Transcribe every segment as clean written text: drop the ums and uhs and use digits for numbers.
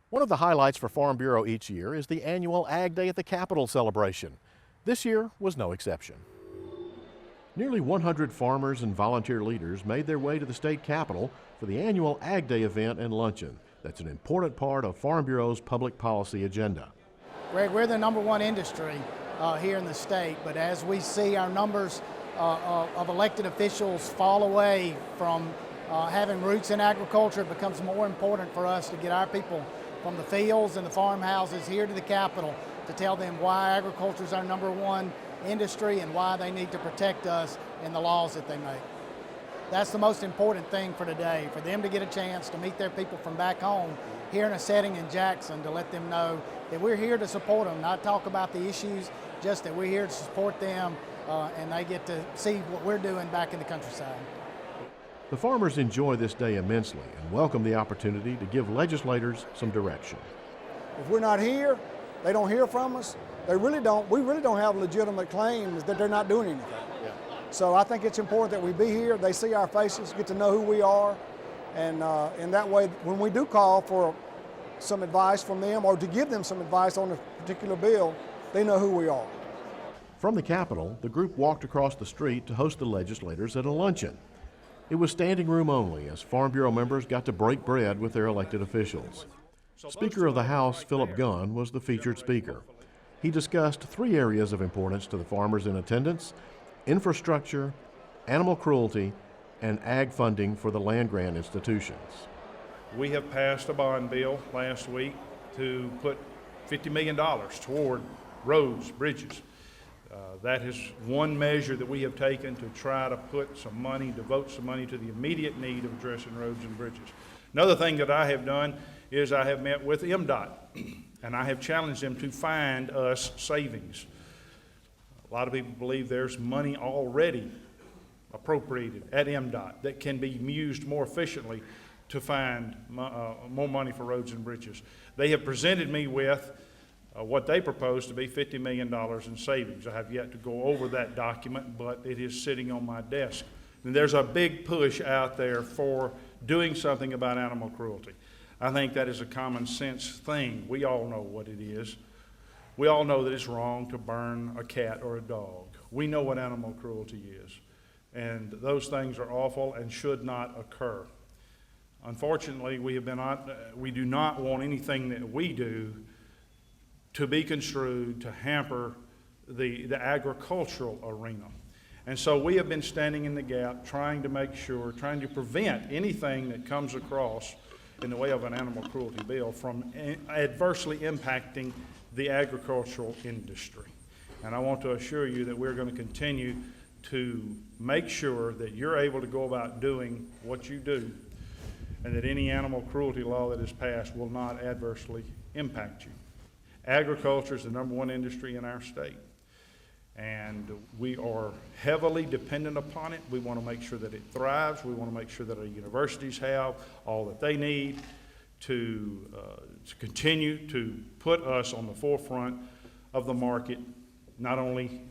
One of the highlights for Farm Bureau each year is the annual Ag Day at the Capitol celebration. This year was no exception. Nearly 100 farmers and volunteer leaders made their way to the state capitol for the annual Ag Day event and luncheon. That's an important part of Farm Bureau's public policy agenda. Greg, we're the #1 industry here in the state, but as we see our numbers of elected officials fall away from having roots in agriculture, it becomes more important for us to get our people from the fields and the farmhouses here to the Capitol to tell them why agriculture is our #1 industry and why they need to protect us in the laws that they make. That's the most important thing for today, for them to get a chance to meet their people from back home here in a setting in Jackson, to let them know that we're here to support them, not talk about the issues, just that we're here to support them and they get to see what we're doing back in the countryside. The farmers enjoy this day immensely and welcome the opportunity to give legislators some direction. If we're not here, they don't hear from us. We really don't have legitimate claims that they're not doing anything. Yeah. So I think it's important that we be here, they see our faces, get to know who we are, and in that way, when we do call for some advice from them or to give them some advice on a particular bill, they know who we are. From the Capitol, the group walked across the street to host the legislators at a luncheon. It was standing room only as Farm Bureau members got to break bread with their elected officials. Speaker of the House, Phillip Gunn, was the featured speaker. He discussed 3 areas of importance to the farmers in attendance: infrastructure, animal cruelty, and ag funding for the land-grant institutions. We have passed a bond bill last week to put $50 million toward roads, bridges. That is one measure that we have taken to try to put some money, devote some money to the immediate need of addressing roads and bridges. Another thing that I have done is I have met with MDOT, and I have challenged them to find us savings. A lot of people believe there's money already appropriated at MDOT that can be used more efficiently to find more money for roads and bridges. They have presented me with what they propose to be $50 million in savings. I have yet to go over that document, but it is sitting on my desk. And there's a big push out there for doing something about animal cruelty. I think that is a common sense thing. We all know what it is. We all know that it's wrong to burn a cat or a dog. We know what animal cruelty is. And those things are awful and should not occur. Unfortunately, we do not want anything that we do to be construed to hamper the agricultural arena. And so we have been standing in the gap, trying to make sure, trying to prevent anything that comes across in the way of an animal cruelty bill from adversely impacting the agricultural industry. And I want to assure you that we're going to continue to make sure that you're able to go about doing what you do, and that any animal cruelty law that is passed will not adversely impact you. Agriculture is the #1 industry in our state, and we are heavily dependent upon it. We want to make sure that it thrives. We want to make sure that our universities have all that they need to continue to put us on the forefront of the market, not only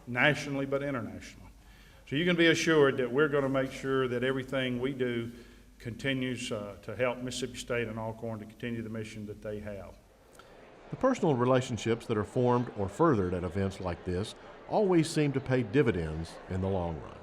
nationally but internationally. So you can be assured that we're going to make sure that everything we do continues to help Mississippi State and Alcorn to continue the mission that they have. The personal relationships that are formed or furthered at events like this always seem to pay dividends in the long run.